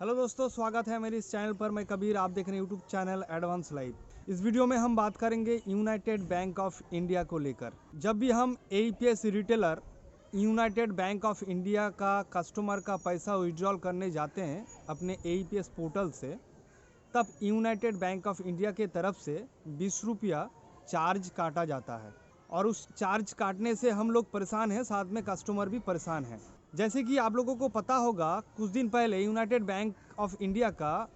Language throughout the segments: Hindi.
हेलो दोस्तों, स्वागत है मेरे इस चैनल पर। मैं कबीर, आप देख रहे हैं यूट्यूब चैनल एडवांस लाइव। इस वीडियो में हम बात करेंगे यूनाइटेड बैंक ऑफ इंडिया को लेकर। जब भी हम AEPS retailer United bank of India का कस्टमर का पैसा विड्रॉल करने जाते हैं अपने एईपीएस पोर्टल से, तब यूनाइटेड बैंक ऑफ इंडिया के तरफ से 20 रुपया चार्ज काटा जाता है। और उस चार्ज काटने से हम लोग परेशान हैं, साथ में कस्टमर भी परेशान हैं। जैसे कि आप लोगों को पता होगा, कुछ दिन पहले यूनाइटेड बैंक ऑफ इंडिया का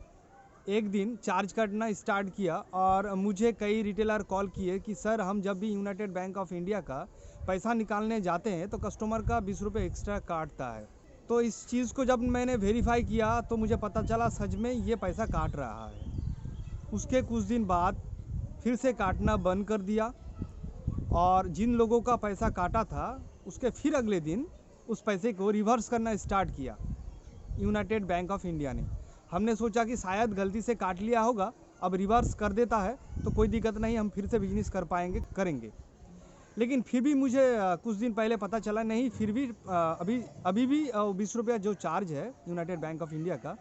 एक दिन चार्ज काटना स्टार्ट किया और मुझे कई रिटेलर कॉल किए कि सर, हम जब भी यूनाइटेड बैंक ऑफ इंडिया का पैसा निकालने जाते हैं तो कस्टमर का 20 रुपये एक्स्ट्रा काटता है। तो इस चीज़ को जब मैंने वेरीफाई किया तो मुझे पता चला सच में ये पैसा काट रहा है। उसके कुछ दिन बाद फिर से काटना बंद कर दिया और जिन लोगों का पैसा काटा था उसके फिर अगले दिन उस पैसे को रिवर्स करना स्टार्ट किया यूनाइटेड बैंक ऑफ इंडिया ने। हमने सोचा कि शायद गलती से काट लिया होगा, अब रिवर्स कर देता है तो कोई दिक्कत नहीं, हम फिर से बिजनेस कर पाएंगे, करेंगे। लेकिन फिर भी मुझे कुछ दिन पहले पता चला नहीं, फिर भी अभी भी 20 रुपया जो चार्ज है यूनाइटेड बैंक ऑफ इंडिया का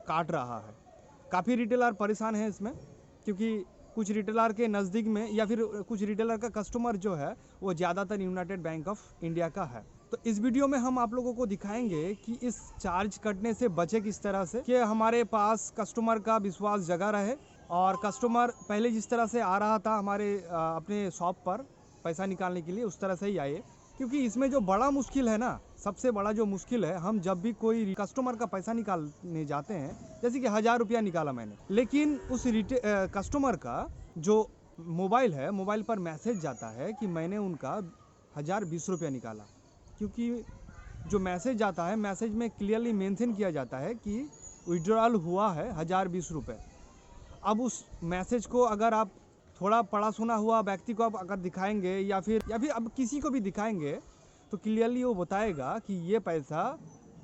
काट रहा है। काफ़ी रिटेलर परेशान हैं इसमें, क्योंकि कुछ रिटेलर के नज़दीक में या फिर कुछ रिटेलर का कस्टमर जो है वो ज़्यादातर यूनाइटेड बैंक ऑफ इंडिया का है। तो इस वीडियो में हम आप लोगों को दिखाएंगे कि इस चार्ज कटने से बचे किस तरह से, कि हमारे पास कस्टमर का विश्वास जगा रहे और कस्टमर पहले जिस तरह से आ रहा था हमारे अपने शॉप पर पैसा निकालने के लिए, उस तरह से ही आए। क्योंकि इसमें जो बड़ा मुश्किल है ना, सबसे बड़ा जो मुश्किल है, हम जब भी कोई कस्टमर का पैसा निकालने जाते हैं, जैसे कि 1000 रुपया निकाला मैंने, लेकिन उस कस्टमर का जो मोबाइल है, मोबाइल पर मैसेज जाता है कि मैंने उनका 1020 रुपया निकाला। क्योंकि जो मैसेज जाता है, मैसेज में क्लियरली मेंशन किया जाता है कि विड्रॉल हुआ है 1020 रुपये। अब उस मैसेज को अगर आप थोड़ा पढ़ा सुना हुआ व्यक्ति को आप अगर दिखाएंगे या फिर अब किसी को भी दिखाएंगे तो क्लियरली वो बताएगा कि ये पैसा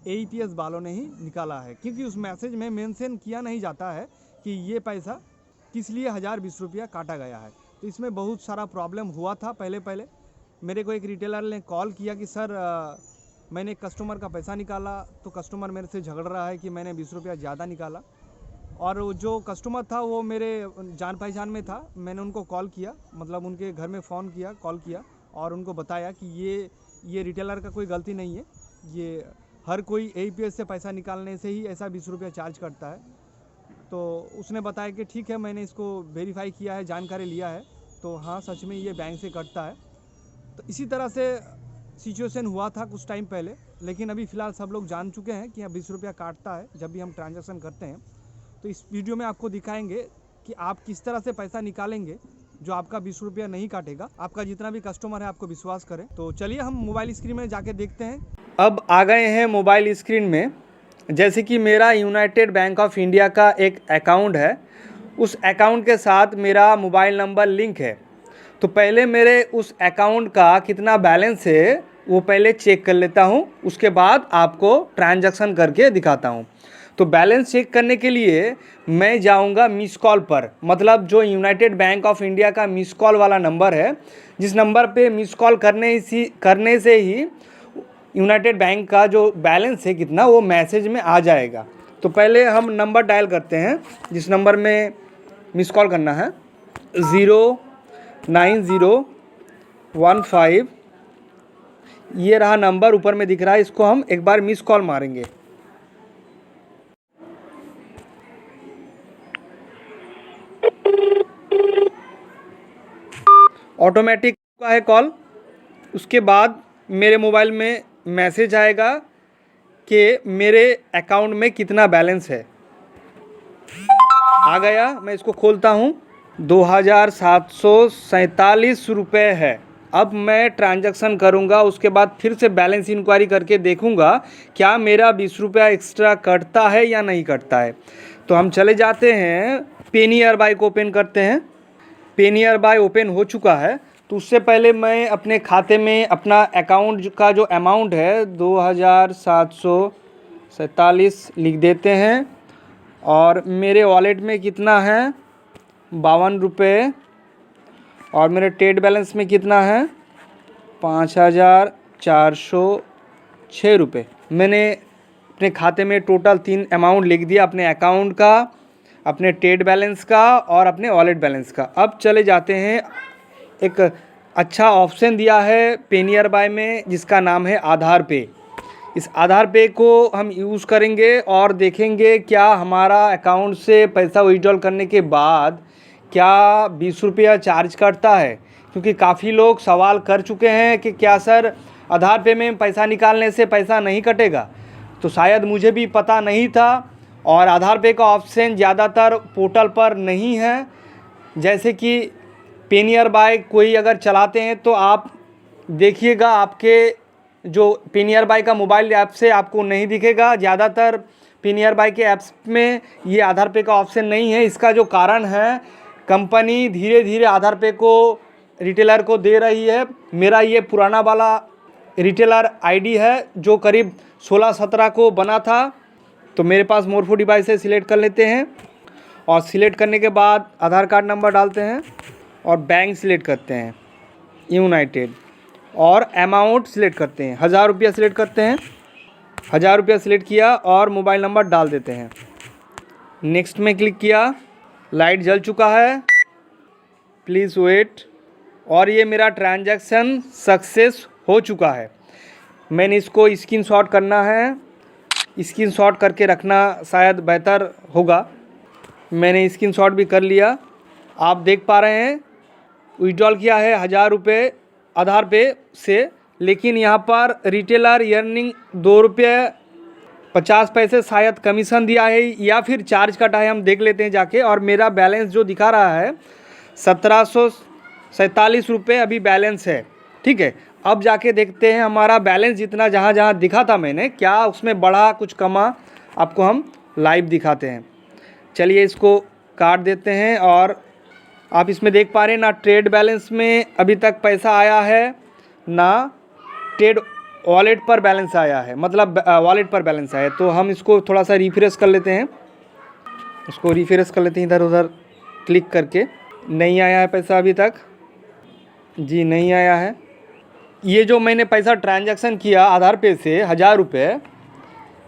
एईपीएस वालों ने ही निकाला है। क्योंकि उस मैसेज में मेंशन किया नहीं जाता है कि ये पैसा किस लिए 1020 रुपया काटा गया है। तो इसमें बहुत सारा प्रॉब्लम हुआ था। पहले मेरे को एक रिटेलर ने कॉल किया कि सर, मैंने कस्टमर का पैसा निकाला तो कस्टमर मेरे से झगड़ रहा है कि मैंने 20 रुपया ज़्यादा निकाला। और जो कस्टमर था वो मेरे जान पहचान में था। मैंने उनको कॉल किया, मतलब उनके घर में फ़ोन किया, कॉल किया और उनको बताया कि ये रिटेलर का कोई गलती नहीं है, ये हर कोई एईपीएस से पैसा निकालने से ही ऐसा 20 रुपया चार्ज करता है। तो उसने बताया कि ठीक है, मैंने इसको वेरीफाई किया है, जानकारी लिया है, तो हाँ सच में ये बैंक से कटता है। तो इसी तरह से सिचुएशन हुआ था कुछ टाइम पहले, लेकिन अभी फ़िलहाल सब लोग जान चुके हैं कि 20 रुपया काटता है जब भी हम ट्रांजैक्शन करते हैं। तो इस वीडियो में आपको दिखाएंगे कि आप किस तरह से पैसा निकालेंगे जो आपका 20 रुपया नहीं काटेगा। आपका जितना भी कस्टमर है आपको विश्वास करें। तो चलिए हम मोबाइल स्क्रीन में जाके देखते हैं। अब आ गए हैं मोबाइल स्क्रीन में। जैसे कि मेरा यूनाइटेड बैंक ऑफ इंडिया का एक अकाउंट है, उस अकाउंट के साथ मेरा मोबाइल नंबर लिंक है। तो पहले मेरे उस अकाउंट का कितना बैलेंस है वो पहले चेक कर लेता हूँ, उसके बाद आपको ट्रांजैक्शन करके दिखाता हूँ। तो बैलेंस चेक करने के लिए मैं जाऊँगा मिस कॉल पर, मतलब जो यूनाइटेड बैंक ऑफ इंडिया का मिस कॉल वाला नंबर है, जिस नंबर पे मिस कॉल करने से ही यूनाइटेड बैंक का जो बैलेंस है कितना वो मैसेज में आ जाएगा। तो पहले हम नंबर डायल करते हैं जिस नंबर में मिस कॉल करना है, 09015। ये रहा नंबर, ऊपर में दिख रहा है, इसको हम एक बार मिस कॉल मारेंगे। ऑटोमेटिक का है कॉल। उसके बाद मेरे मोबाइल में मैसेज आएगा कि मेरे अकाउंट में कितना बैलेंस है। आ गया, मैं इसको खोलता हूँ, 2747 रुपये है। अब मैं ट्रांजैक्शन करूँगा, उसके बाद फिर से बैलेंस इंक्वायरी करके देखूँगा क्या मेरा 20 रुपया एक्स्ट्रा कटता है या नहीं कटता है। तो हम चले जाते हैं पेनियर बाय को ओपन करते हैं। पेनियर बाय ओपन हो चुका है। तो उससे पहले मैं अपने खाते में अपना अकाउंट का जो अमाउंट है 2747 लिख देते हैं और मेरे वॉलेट में कितना है 52 रुपये और मेरे ट्रेड बैलेंस में कितना है 5406 रुपये। मैंने अपने खाते में टोटल 3 अमाउंट लिख दिया, अपने अकाउंट का, अपने ट्रेड बैलेंस का और अपने वॉलेट बैलेंस का। अब चले जाते हैं, एक अच्छा ऑप्शन दिया है पे नियर बाय में जिसका नाम है आधार पे। इस आधार पे को हम यूज़ करेंगे और देखेंगे क्या हमारा अकाउंट से पैसा विड्रॉल करने के बाद क्या 20 रुपया चार्ज कटता है। क्योंकि काफ़ी लोग सवाल कर चुके हैं कि क्या सर आधार पे में पैसा निकालने से पैसा नहीं कटेगा, तो शायद मुझे भी पता नहीं था और आधार पे का ऑप्शन ज़्यादातर पोर्टल पर नहीं है। जैसे कि पे नियर बाय कोई अगर चलाते हैं तो आप देखिएगा, आपके जो पे नियर बाय का मोबाइल ऐप से आपको नहीं दिखेगा। ज़्यादातर पे नियर बाय के ऐप्स में ये आधार पे का ऑप्शन नहीं है। इसका जो कारण है, कंपनी धीरे धीरे आधार पे को रिटेलर को दे रही है। मेरा ये पुराना वाला रिटेलर आईडी है जो करीब 16-17 को बना था। तो मेरे पास मोर फॉर डिवाइस से सिलेक्ट कर लेते हैं और सिलेक्ट करने के बाद आधार कार्ड नंबर डालते हैं और बैंक सिलेक्ट करते हैं यूनाइटेड और अमाउंट सिलेक्ट करते हैं, 1000 रुपया सिलेक्ट करते हैं। 1000 रुपया सिलेक्ट किया और मोबाइल नंबर डाल देते हैं। नेक्स्ट में क्लिक किया, लाइट जल चुका है, प्लीज़ वेट। और ये मेरा ट्रांजैक्शन सक्सेस हो चुका है। मैंने इसको स्क्रीनशॉट करना है, स्क्रीनशॉट करके रखना शायद बेहतर होगा। मैंने स्क्रीनशॉट भी कर लिया। आप देख पा रहे हैं विड्रॉल किया है 1000 रुपये आधार पे से, लेकिन यहाँ पर रिटेलर अर्निंग 2 रुपये 50 पैसे शायद कमीशन दिया है या फिर चार्ज कटा है, हम देख लेते हैं जाके। और मेरा बैलेंस जो दिखा रहा है 1747 रुपये अभी बैलेंस है। ठीक है, अब जाके देखते हैं हमारा बैलेंस जितना जहाँ जहाँ दिखा था मैंने, क्या उसमें बढ़ा कुछ कमा, आपको हम लाइव दिखाते हैं। चलिए इसको काट देते हैं। और आप इसमें देख पा रहे हैं ना, ट्रेड बैलेंस में अभी तक पैसा आया है ना ट्रेड वॉलेट पर बैलेंस आया है, मतलब वॉलेट पर बैलेंस आया है। तो हम इसको थोड़ा सा रिफ्रेश कर लेते हैं, इसको रिफ्रेश कर लेते हैं इधर उधर क्लिक करके। नहीं आया है पैसा अभी तक, जी नहीं आया है। ये जो मैंने पैसा ट्रांजैक्शन किया आधार पे से 1000 रुपये,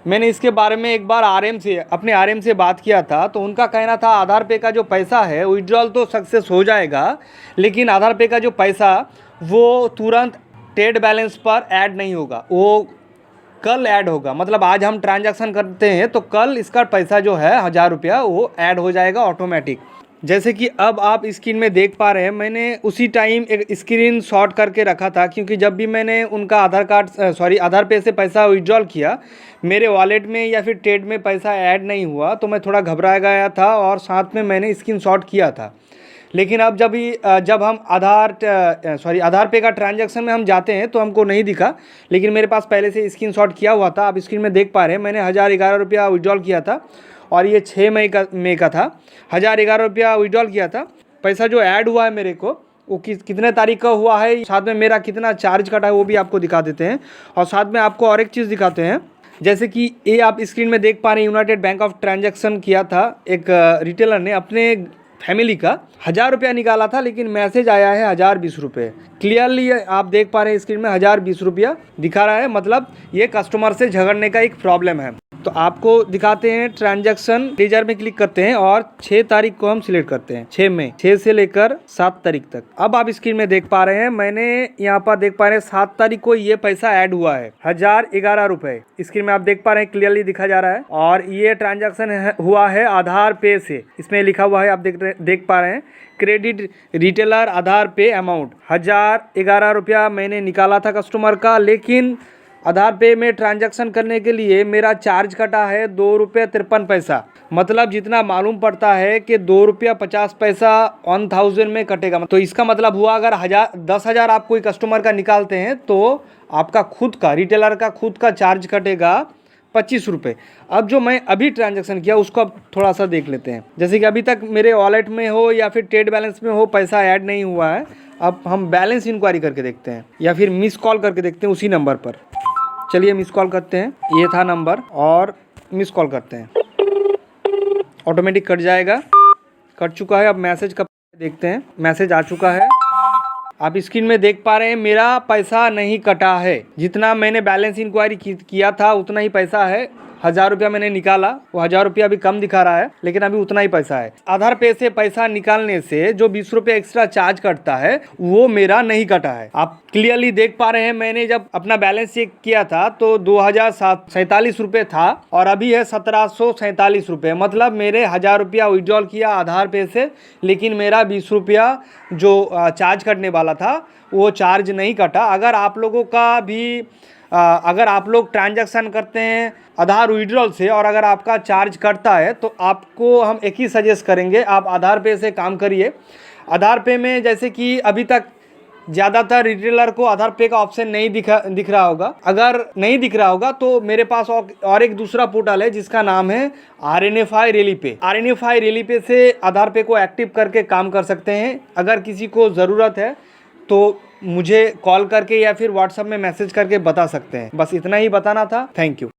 मैंने इसके बारे में एक बार अपने आरएम से बात किया था। तो उनका कहना था आधार पे का जो पैसा है विड्रॉल तो सक्सेस हो जाएगा, लेकिन आधार पे का जो पैसा वो तुरंत ट्रेड बैलेंस पर ऐड नहीं होगा, वो कल ऐड होगा। मतलब आज हम ट्रांजैक्शन करते हैं तो कल इसका पैसा जो है 1000 रुपया वो ऐड हो जाएगा ऑटोमेटिक। जैसे कि अब आप स्क्रीन में देख पा रहे हैं, मैंने उसी टाइम एक स्क्रीन शॉट करके रखा था, क्योंकि जब भी मैंने उनका आधार पे से पैसा विड्रॉल किया, मेरे वॉलेट में या फिर ट्रेड में पैसा ऐड नहीं हुआ, तो मैं थोड़ा घबरा गया था और साथ में मैंने स्क्रीन शॉट किया था। लेकिन अब जब हम आधार पे का ट्रांजैक्शन में हम जाते हैं तो हमको नहीं दिखा, लेकिन मेरे पास पहले से स्क्रीन शॉट किया हुआ था। आप स्क्रीन में देख पा रहे हैं मैंने 1011 रुपया विड्रॉल किया था और ये 6 मई का था। 1011 रुपया विड्रॉल किया था। पैसा जो ऐड हुआ है मेरे को वो कितने तारीख का हुआ है, साथ में मेरा कितना चार्ज कटा है वो भी आपको दिखा देते हैं। और साथ में आपको और एक चीज़ दिखाते हैं, जैसे कि ये आप स्क्रीन में देख पा रहे हैं, यूनाइटेड बैंक ऑफ ट्रांजैक्शन किया था एक रिटेलर ने अपने फैमिली का 1000 रुपया निकाला था, लेकिन मैसेज आया है 1020 रुपये। क्लियरली आप देख पा रहे हैं स्क्रीन में 1020 रुपया दिखा रहा है, मतलब ये कस्टमर से झगड़ने का एक प्रॉब्लम है। तो आपको दिखाते हैं ट्रांजैक्शन लेजर में क्लिक करते हैं और 6 तारीख को हम सिलेक्ट करते हैं, 6 मई, 6 से लेकर 7 तारीख तक। अब आप स्क्रीन में देख पा रहे हैं, मैंने यहाँ पर देख पा रहे हैं 7 तारीख को ये पैसा ऐड हुआ है 1011 रुपये। स्क्रीन में आप देख पा रहे हैं क्लियरली दिखा जा रहा है। और ये ट्रांजैक्शन हुआ है आधार पे से, इसमें लिखा हुआ है, आप देख पा रहे हैं क्रेडिट रिटेलर आधार पे अमाउंट 1011 रुपया मैंने निकाला था कस्टमर का, लेकिन आधार पे में ट्रांजैक्शन करने के लिए मेरा चार्ज कटा है 2 रुपये 53 पैसा। मतलब जितना मालूम पड़ता है कि 2 रुपया 50 पैसा 1000 में कटेगा। तो इसका मतलब हुआ अगर 10,000 आप कोई कस्टमर का निकालते हैं तो आपका खुद का रिटेलर का खुद का चार्ज कटेगा 25 रुपये। अब जो मैं अभी ट्रांजैक्शन किया उसको अब थोड़ा सा देख लेते हैं। जैसे कि अभी तक मेरे वॉलेट में हो या फिर ट्रेड बैलेंस में हो पैसा ऐड नहीं हुआ है। अब हम बैलेंस इंक्वायरी करके देखते हैं या फिर मिस कॉल करके देखते हैं उसी नंबर पर। चलिए मिस कॉल करते हैं, ये था नंबर और मिस कॉल करते हैं, ऑटोमेटिक कट जाएगा। कट चुका है। अब मैसेज का देखते हैं, मैसेज आ चुका है। आप स्क्रीन में देख पा रहे हैं मेरा पैसा नहीं कटा है, जितना मैंने बैलेंस इंक्वायरी किया था उतना ही पैसा है 1000 रुपया मैंने निकाला, वो 1000 रुपया अभी कम दिखा रहा है, लेकिन अभी उतना ही पैसा है। आधार पे से पैसा निकालने से जो 20 रुपये एक्स्ट्रा चार्ज कटता है वो मेरा नहीं कटा है। आप क्लियरली देख पा रहे हैं, मैंने जब अपना बैलेंस चेक किया था तो 2047 रुपये था और अभी है 1747 रुपये। मतलब मेरे 1000 रुपया विड्रॉल किया आधार पे से, लेकिन मेरा 20 रुपया जो चार्ज कटने वाला था वो चार्ज नहीं कटा। अगर आप लोगों का भी अगर आप लोग ट्रांजैक्शन करते हैं आधार विड्रॉल से और अगर आपका चार्ज कटता है तो आपको हम एक ही सजेस्ट करेंगे, आप आधार पे से काम करिए। आधार पे में जैसे कि अभी तक ज़्यादातर रिटेलर को आधार पे का ऑप्शन नहीं दिख रहा होगा। अगर नहीं दिख रहा होगा तो मेरे पास और एक दूसरा पोर्टल है जिसका नाम है RNFI रेलीपे। RNFI रेलीपे से आधार पे को एक्टिव करके काम कर सकते हैं। अगर किसी को ज़रूरत है तो मुझे कॉल करके या फिर व्हाट्सएप में मैसेज करके बता सकते हैं। बस इतना ही बताना था। Thank you.